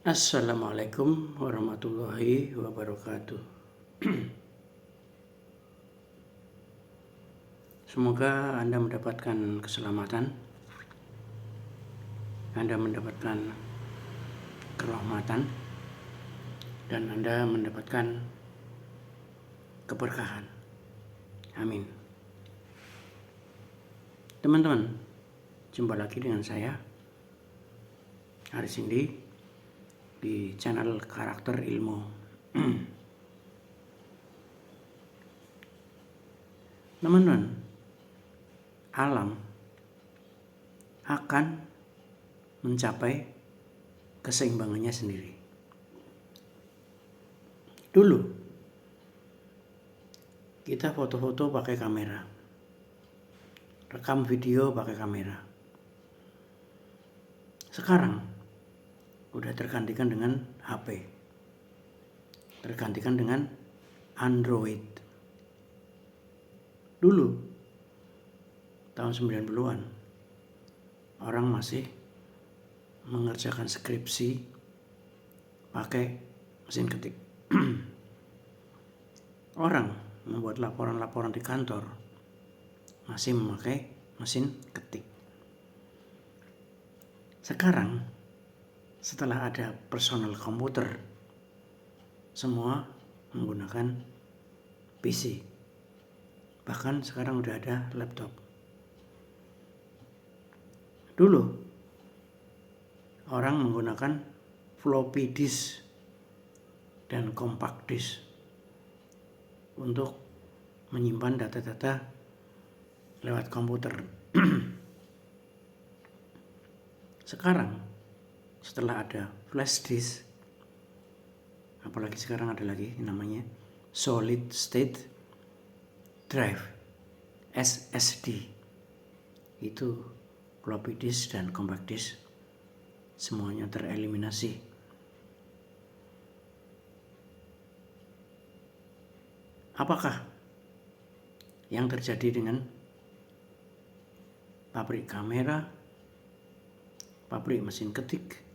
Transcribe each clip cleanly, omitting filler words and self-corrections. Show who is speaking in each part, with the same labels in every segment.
Speaker 1: Assalamualaikum warahmatullahi wabarakatuh. Semoga Anda mendapatkan keselamatan, Anda mendapatkan kerahmatan, dan Anda mendapatkan keberkahan. Amin. Teman-teman, jumpa lagi dengan saya, Haris Indi, di channel Karakter Ilmu. Teman-teman, alam akan mencapai keseimbangannya sendiri. Dulu kita foto-foto pakai kamera, rekam video pakai kamera. Sekarang udah tergantikan dengan HP, tergantikan dengan Android. Dulu tahun 90-an orang masih mengerjakan skripsi pakai mesin ketik. Orang membuat laporan-laporan di kantor masih memakai mesin ketik. Sekarang setelah ada personal komputer, semua menggunakan PC. Bahkan sekarang udah ada laptop. Dulu orang menggunakan floppy disk dan compact disk untuk menyimpan data-data lewat komputer. Sekarang setelah ada flash disk, apalagi sekarang ada lagi namanya solid state drive, SSD. Itu floppy disk dan compact disk semuanya tereliminasi. Apakah yang terjadi dengan pabrik kamera, pabrik mesin ketik,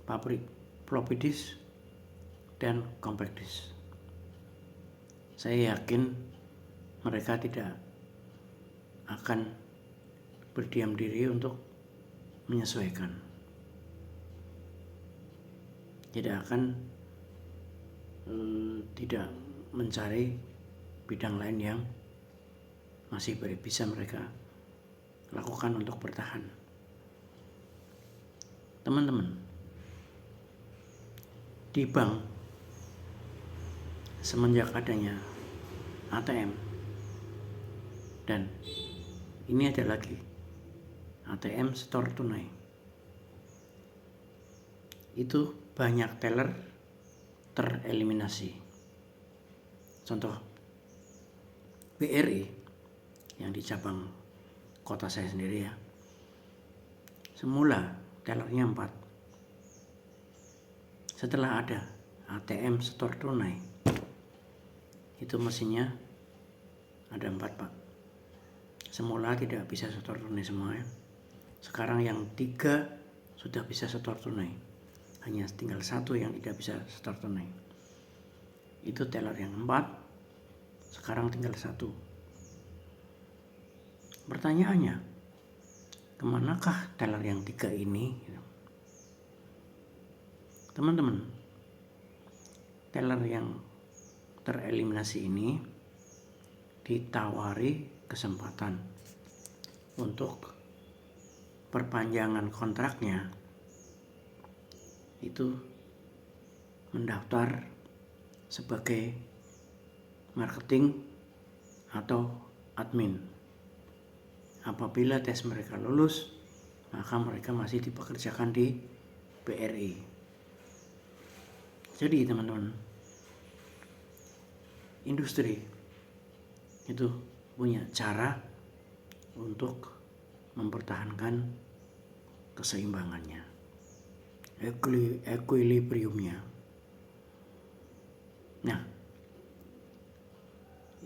Speaker 1: pabrik floppy disk, dan compact disk? Saya yakin mereka tidak akan berdiam diri untuk menyesuaikan. Tidak akan tidak mencari bidang lain yang masih bisa mereka lakukan untuk bertahan. Teman-teman, di bank semenjak adanya ATM, dan ini ada lagi ATM store tunai, itu banyak teller tereliminasi. Contoh BRI yang di cabang kota saya sendiri ya, semula tellernya 4. Setelah ada ATM store tunai, itu mesinnya ada 4, Pak. Semula tidak bisa setor tunai semua ya. Sekarang yang 3 sudah bisa setor tunai. Hanya tinggal 1 yang tidak bisa setor tunai. Itu teller yang 4, sekarang tinggal 1. Pertanyaannya, kemanakah teller yang 3 ini? Teman-teman, teller yang tereliminasi ini ditawari kesempatan untuk perpanjangan kontraknya, itu mendaftar sebagai marketing atau admin. Apabila tes mereka lulus, maka mereka masih dipekerjakan di BRI. Jadi teman-teman, industri itu punya cara untuk mempertahankan keseimbangannya, equilibriumnya. Nah,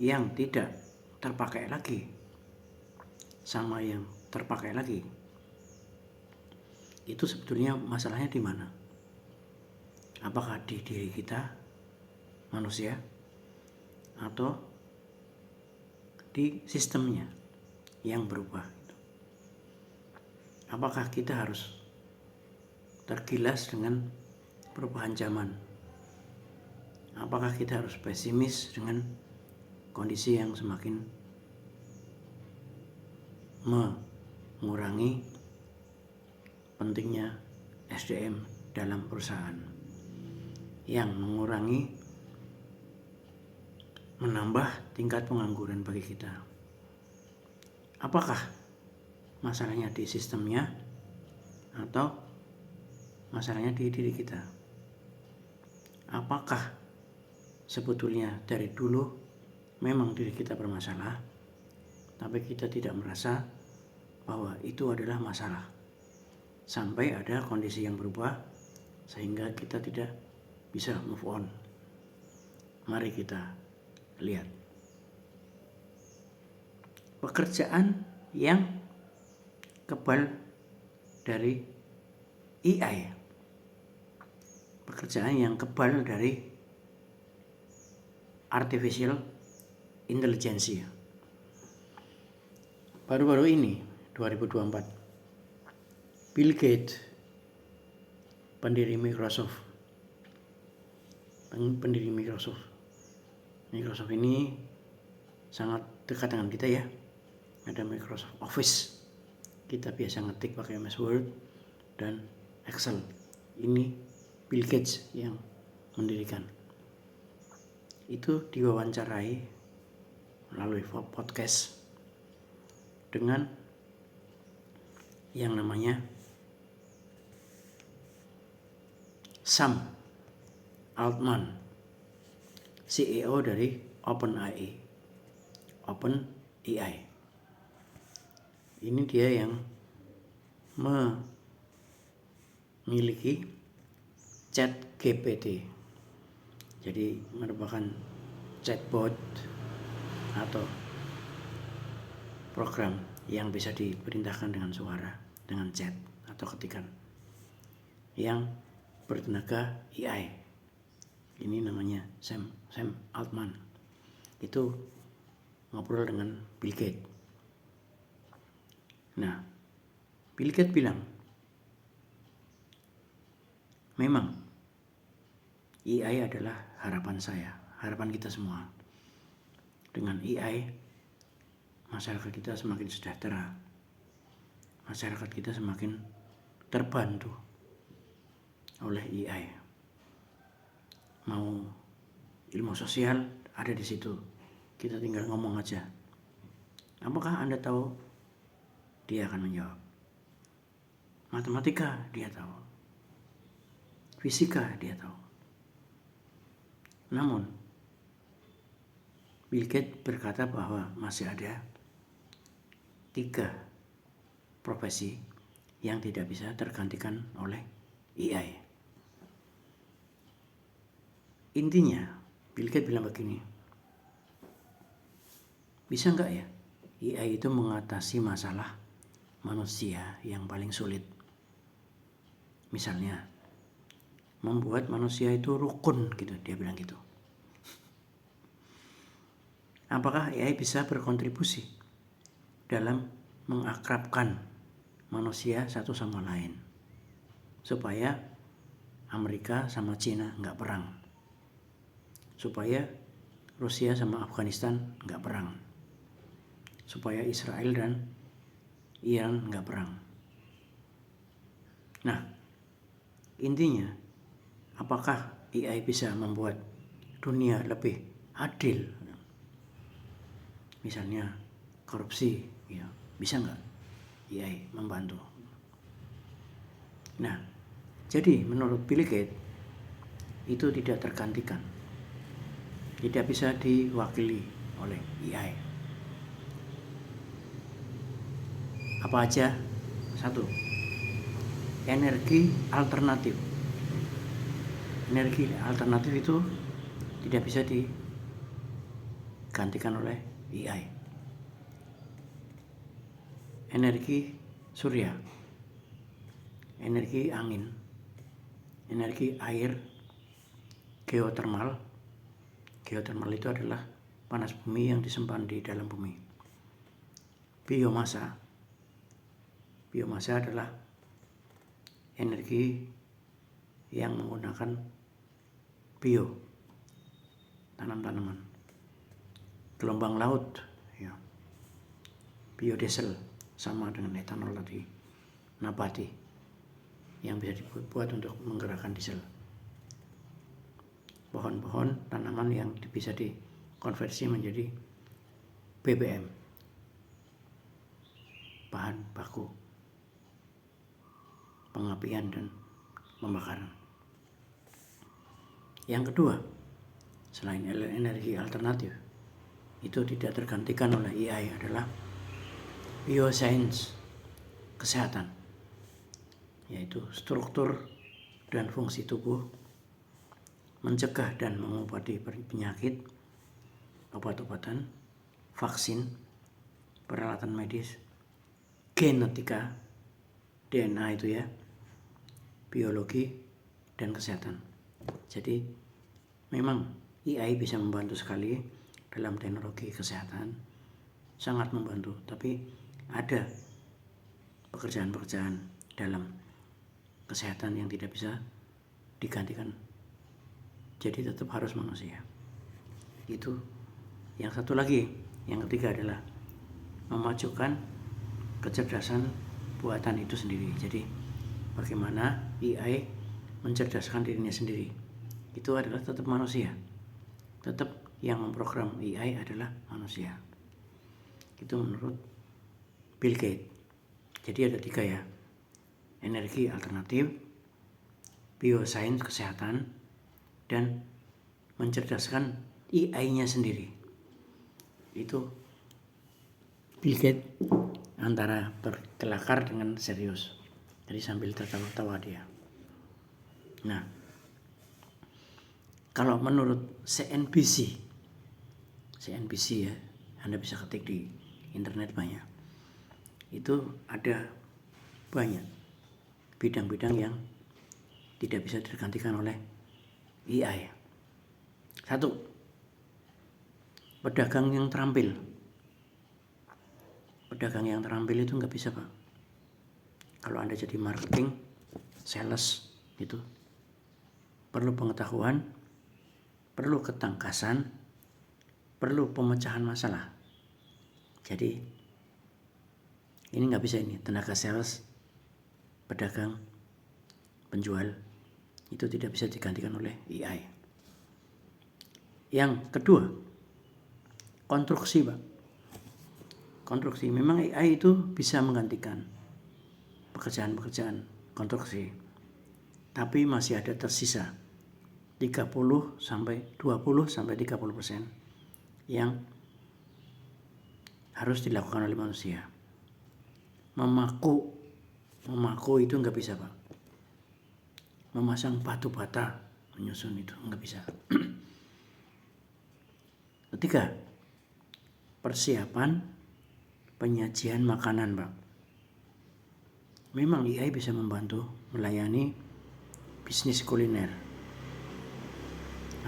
Speaker 1: yang tidak terpakai lagi sama yang terpakai lagi, itu sebetulnya masalahnya di mana? Apakah di diri kita manusia atau di sistemnya yang berubah? Apakah kita harus tergilas dengan perubahan zaman? Apakah kita harus pesimis dengan kondisi yang semakin mengurangi pentingnya SDM dalam perusahaan, yang menambah tingkat pengangguran bagi kita? Apakah masalahnya di sistemnya atau masalahnya di diri kita? Apakah sebetulnya dari dulu memang diri kita bermasalah, tapi kita tidak merasa bahwa itu adalah masalah, sampai ada kondisi yang berubah sehingga kita tidak bisa move on? Mari kita lihat pekerjaan yang kebal dari AI, pekerjaan yang kebal dari artificial intelligence. Baru-baru ini 2024, Bill Gates, pendiri Microsoft ini sangat dekat dengan kita ya. Ada Microsoft Office, kita biasa ngetik pakai MS Word dan Excel. Ini Bill Gates yang mendirikan. Itu diwawancarai melalui podcast dengan yang namanya Sam Altman, CEO dari OpenAI. Ini dia yang memiliki ChatGPT. Jadi merupakan chatbot atau program yang bisa diperintahkan dengan suara, dengan chat atau ketikan, yang bertenaga AI. Ini namanya Sam Altman. Itu ngobrol dengan Bill Gates. Nah, Bill Gates bilang, memang AI adalah harapan saya, harapan kita semua. Dengan AI, masyarakat kita semakin sejahtera, masyarakat kita semakin terbantu oleh AI. Mau ilmu sosial ada di situ, kita tinggal ngomong aja. Apakah Anda tahu? Dia akan menjawab. Matematika dia tahu, fisika dia tahu. Namun Bill Gates berkata bahwa masih ada 3 profesi yang tidak bisa tergantikan oleh AI. Intinya Bill Gates bilang begini, bisa nggak ya AI itu mengatasi masalah manusia yang paling sulit? Misalnya membuat manusia itu rukun gitu, dia bilang gitu. Apakah AI bisa berkontribusi dalam mengakrabkan manusia satu sama lain, supaya Amerika sama Cina nggak perang, supaya Rusia sama Afghanistan nggak perang, supaya Israel dan Iran nggak perang? Nah, intinya, apakah AI bisa membuat dunia lebih adil? Misalnya korupsi, ya, bisa nggak AI membantu? Nah, jadi menurut Bill Gates itu tidak tergantikan, tidak bisa diwakili oleh AI. Apa aja? 1, energi alternatif. Energi alternatif itu tidak bisa digantikan oleh AI. Energi surya, energi angin, energi air, geotermal. Geotermal itu adalah panas bumi yang disimpan di dalam bumi. Biomasa. Biomasa adalah energi yang menggunakan bio, tanam-tanaman. Gelombang laut, ya. Biodiesel sama dengan etanol tadi, nabati yang bisa dibuat untuk menggerakkan diesel. Pohon-pohon, tanaman yang bisa dikonversi menjadi BBM, bahan baku pengapian dan pembakaran. Yang kedua, selain energi alternatif, itu tidak tergantikan oleh AI adalah bioscience, kesehatan, yaitu struktur dan fungsi tubuh, mencegah dan mengobati penyakit, obat-obatan, vaksin, peralatan medis, genetika, DNA itu ya, biologi, dan kesehatan. Jadi memang AI bisa membantu sekali dalam teknologi kesehatan, sangat membantu, tapi ada pekerjaan-pekerjaan dalam kesehatan yang tidak bisa digantikan. Jadi tetap harus manusia. Itu. Yang satu lagi, yang ketiga adalah memajukan kecerdasan buatan itu sendiri. Jadi bagaimana AI mencerdaskan dirinya sendiri. Itu adalah tetap manusia. Tetap yang memprogram AI adalah manusia. Itu menurut Bill Gates. Jadi ada 3 ya. Energi alternatif, biosains kesehatan, dan mencerdaskan AI-nya sendiri. Itu Bill Gates antara berkelakar dengan serius. Jadi sambil tertawa-tawa dia. Nah, kalau menurut CNBC ya, Anda bisa ketik di internet banyak. Itu ada banyak bidang-bidang yang tidak bisa tergantikan oleh AI. 1. Pedagang yang terampil. Pedagang yang terampil itu nggak bisa, Pak. Kalau Anda jadi marketing, sales gitu, perlu pengetahuan, perlu ketangkasan, perlu pemecahan masalah. Jadi ini nggak bisa ini, tenaga sales, pedagang, penjual, itu tidak bisa digantikan oleh AI. Yang kedua, konstruksi, Pak. Konstruksi, memang AI itu bisa menggantikan pekerjaan-pekerjaan konstruksi, tapi masih ada tersisa 20-30% yang harus dilakukan oleh manusia. Memaku itu nggak bisa, Pak. Memasang batu bata, menyusun itu nggak bisa. Ketiga, persiapan penyajian makanan, Pak. Memang AI bisa membantu melayani bisnis kuliner.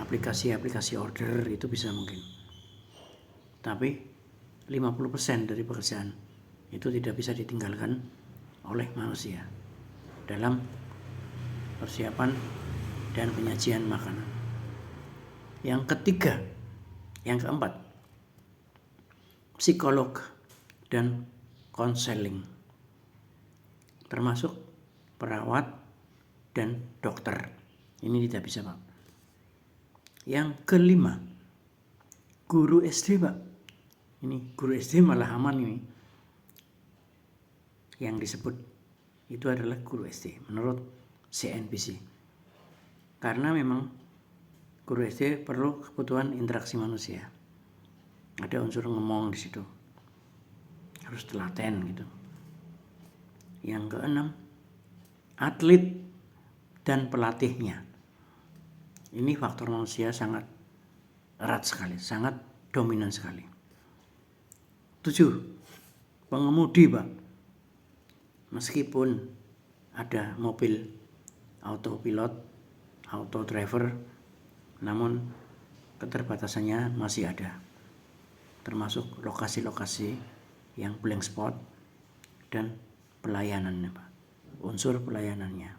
Speaker 1: Aplikasi-aplikasi order itu bisa mungkin. Tapi 50% dari pekerjaan itu tidak bisa ditinggalkan oleh manusia dalam persiapan dan penyajian makanan. Yang ketiga, yang keempat, psikolog dan konseling, termasuk perawat dan dokter. Ini tidak bisa, Pak. Yang kelima, guru SD, Pak. Ini guru SD malah aman ini. Yang disebut itu adalah guru SD menurut CNBC. Karena memang guru SD perlu kebutuhan interaksi manusia. Ada unsur ngomong di situ. Harus telaten gitu. Yang keenam, atlet dan pelatihnya. Ini faktor manusia sangat erat sekali, sangat dominan sekali. 7. Pengemudi, Pak. Meskipun ada mobil autopilot, auto driver, namun keterbatasannya masih ada, termasuk lokasi-lokasi yang blank spot dan pelayanannya, Pak. Unsur pelayanannya.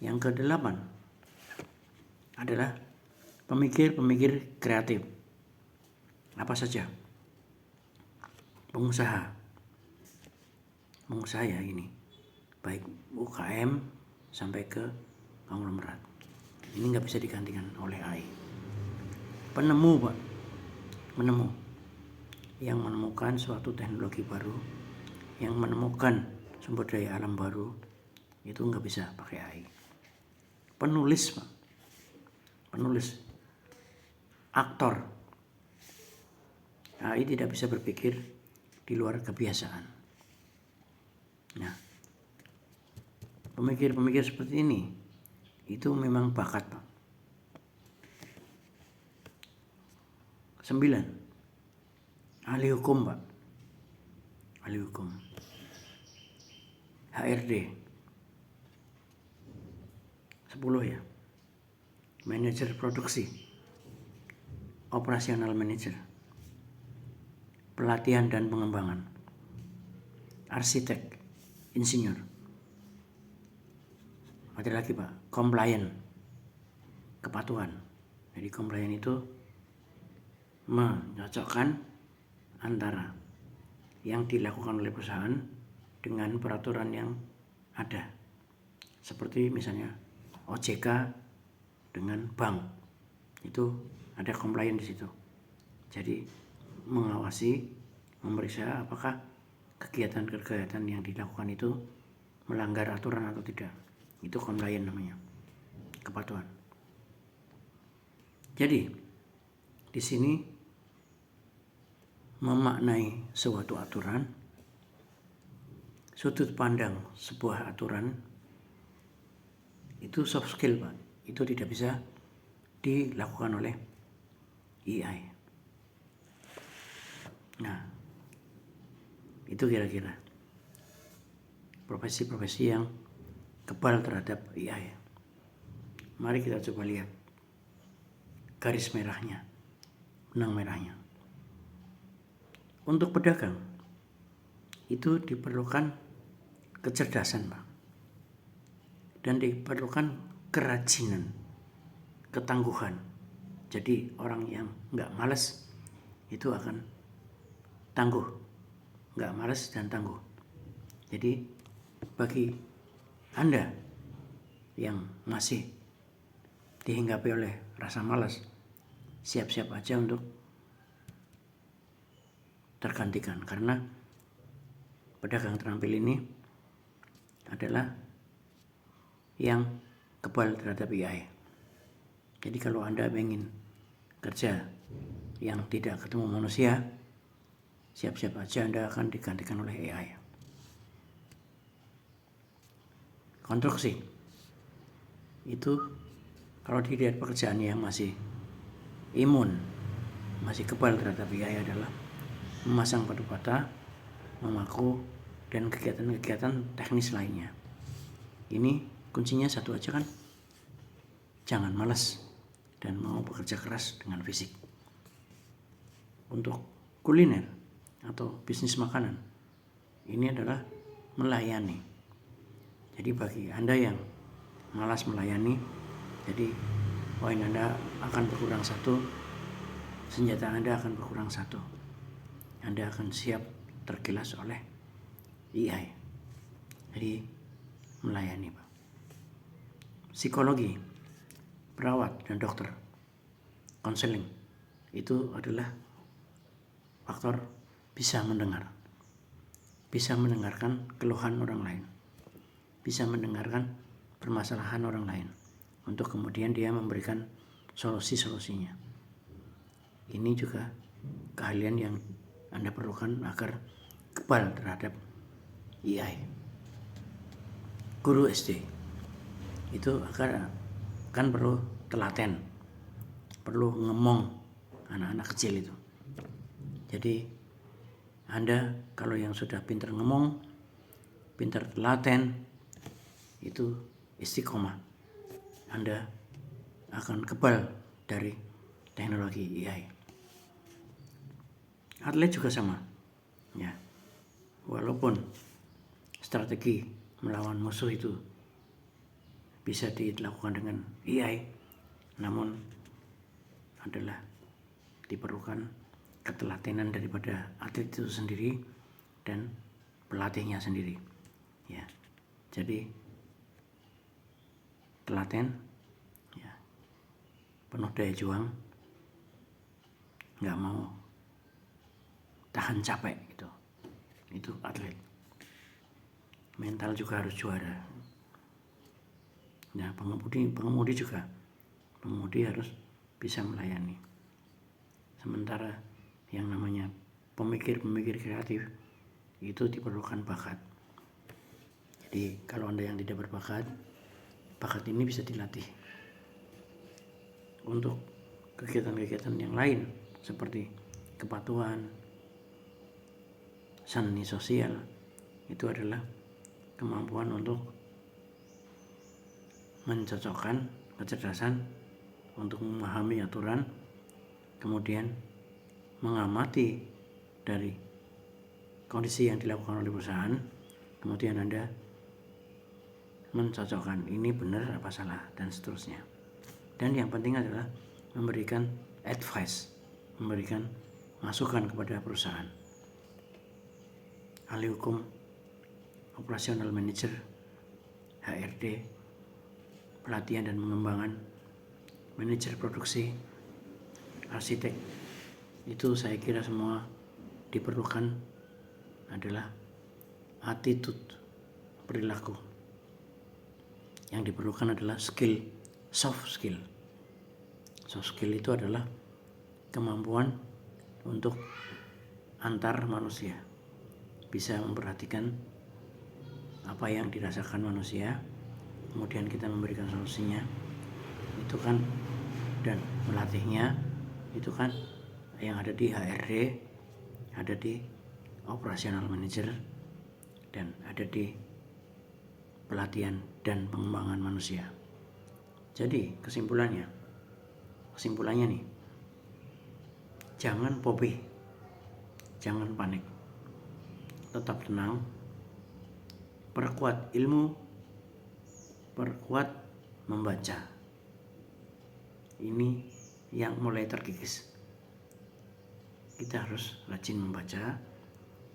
Speaker 1: Yang kedelapan adalah pemikir-pemikir kreatif. Apa saja? Pengusaha ya ini, baik UKM sampai ke konglomerat. Ini nggak bisa digantikan oleh AI. Penemu, Pak, penemu yang menemukan suatu teknologi baru, yang menemukan sumber daya alam baru, itu nggak bisa pakai AI. Penulis, Pak, penulis, aktor. AI tidak bisa berpikir di luar kebiasaan. Nah, pemikir-pemikir seperti ini itu memang bakat, Pak. 9. Ahli hukum, Pak. Ahli hukum. HRD. 10 ya. Manajer produksi. Operasional manager. Pelatihan dan pengembangan. Arsitek, insinyur. Ada lagi, Pak, compliant, kepatuhan. Jadi compliant itu menyocokkan antara yang dilakukan oleh perusahaan dengan peraturan yang ada. Seperti misalnya OJK dengan bank, itu ada compliant di situ. Jadi mengawasi, memeriksa apakah kegiatan-kegiatan yang dilakukan itu melanggar aturan atau tidak. Itu compliant namanya, kepatuhan. Jadi di sini memaknai suatu aturan, sudut pandang sebuah aturan, itu soft skill, Pak. Itu tidak bisa dilakukan oleh AI. Nah, itu kira-kira profesi-profesi yang kebal terhadap AI. Mari kita coba lihat garis merahnya, benang merahnya. Untuk pedagang itu diperlukan kecerdasan, Pak, dan diperlukan kerajinan, ketangguhan. Jadi orang yang nggak malas itu akan tangguh, nggak malas dan tangguh. Jadi bagi Anda yang masih dihinggapi oleh rasa malas, siap-siap aja untuk tergantikan, karena pedagang terampil ini adalah yang kebal terhadap AI. Jadi kalau Anda ingin kerja yang tidak ketemu manusia, siap-siap aja Anda akan digantikan oleh AI. Konstruksi itu kalau dilihat pekerjaan yang masih imun, masih kebal terhadap AI adalah memasang batu bata, memaku, dan kegiatan-kegiatan teknis lainnya. Ini kuncinya satu aja kan, jangan malas dan mau bekerja keras dengan fisik. Untuk kuliner atau bisnis makanan, ini adalah melayani. Jadi bagi Anda yang malas melayani, jadi poin Anda akan berkurang 1, senjata Anda akan berkurang 1. Anda akan siap tergilas oleh AI. Jadi melayani, Pak. Psikologi, perawat dan dokter, konseling, itu adalah faktor bisa mendengar, bisa mendengarkan keluhan orang lain, bisa mendengarkan permasalahan orang lain, untuk kemudian dia memberikan solusi-solusinya. Ini juga keahlian yang Anda perlukan agar kebal terhadap AI. Guru SD itu kan perlu telaten, perlu ngemong anak-anak kecil itu. Jadi Anda kalau yang sudah pintar ngemong, pintar telaten, itu istiqomah, Anda akan kebal dari teknologi AI. Atlet juga sama, ya. Walaupun strategi melawan musuh itu bisa dilakukan dengan AI, namun adalah diperlukan ketelatenan daripada atlet itu sendiri dan pelatihnya sendiri, ya. Jadi telaten, ya, penuh daya juang, nggak mau tahan capek gitu. Itu atlet. Mental juga harus juara. Nah, pengemudi juga. Pengemudi harus bisa melayani. Sementara yang namanya pemikir kreatif itu diperlukan bakat. Jadi kalau Anda yang tidak berbakat, bakat ini bisa dilatih. Untuk kegiatan-kegiatan yang lain seperti kepatuhan, seni sosial, itu adalah kemampuan untuk mencocokkan kecerdasan untuk memahami aturan, kemudian mengamati dari kondisi yang dilakukan oleh perusahaan, kemudian Anda mencocokkan ini benar apa salah dan seterusnya. Dan yang penting adalah memberikan advice, memberikan masukan kepada perusahaan. Ahli hukum, operasional manager, HRD, pelatihan dan pengembangan, manajer produksi, arsitek, itu saya kira semua diperlukan adalah attitude, perilaku. Yang diperlukan adalah skill, soft skill. Soft skill itu adalah kemampuan untuk antar manusia, bisa memperhatikan apa yang dirasakan manusia, kemudian kita memberikan solusinya, itu kan, dan melatihnya itu kan yang ada di HRD, ada di operational manager, dan ada di pelatihan dan pengembangan manusia. Jadi kesimpulannya nih, jangan fobia, jangan panik, tetap tenang, perkuat ilmu, perkuat membaca. Ini yang mulai terkikis. Kita harus rajin membaca,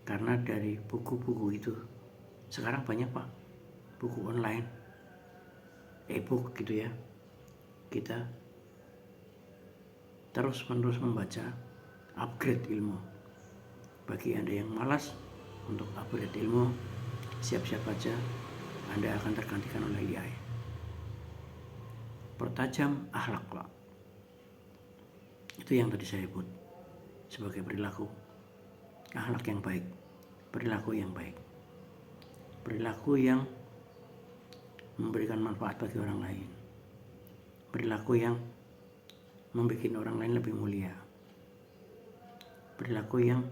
Speaker 1: karena dari buku-buku itu sekarang banyak Pak, buku online, e-book gitu ya. Kita terus-menerus membaca, upgrade ilmu. Bagi Anda yang malas untuk upgrade ilmu, siap-siap aja Anda akan tergantikan oleh AI. Pertajam akhlak Pak. Itu yang tadi saya sebut sebagai perilaku, akhlak yang baik, perilaku yang baik, perilaku yang memberikan manfaat bagi orang lain, perilaku yang membuat orang lain lebih mulia, perilaku yang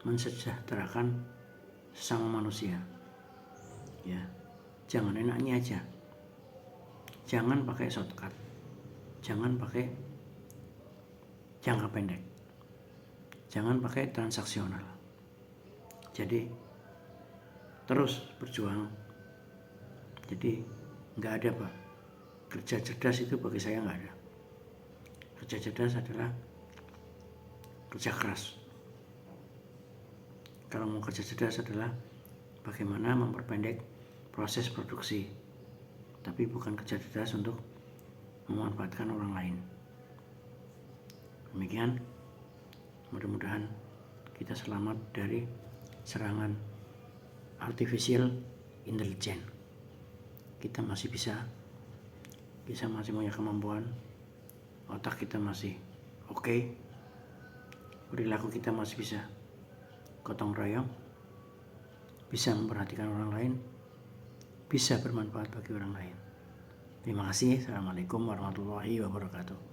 Speaker 1: mensejahterakan sesama manusia. Ya, jangan enaknya aja, jangan pakai shortcut, jangan pakai jangka pendek, jangan pakai transaksional. Jadi terus berjuang. Jadi nggak ada Pak, kerja cerdas itu bagi saya nggak ada. Kerja cerdas adalah kerja keras. Kalau mau kerja cerdas adalah bagaimana memperpendek proses produksi, tapi bukan kerja cerdas untuk memanfaatkan orang lain. Demikian, mudah-mudahan kita selamat dari serangan artificial intelligence. Kita masih bisa masih punya kemampuan, otak kita masih oke, perilaku kita masih bisa gotong royong, bisa memperhatikan orang lain, bisa bermanfaat bagi orang lain. Terima kasih. Assalamualaikum warahmatullahi wabarakatuh.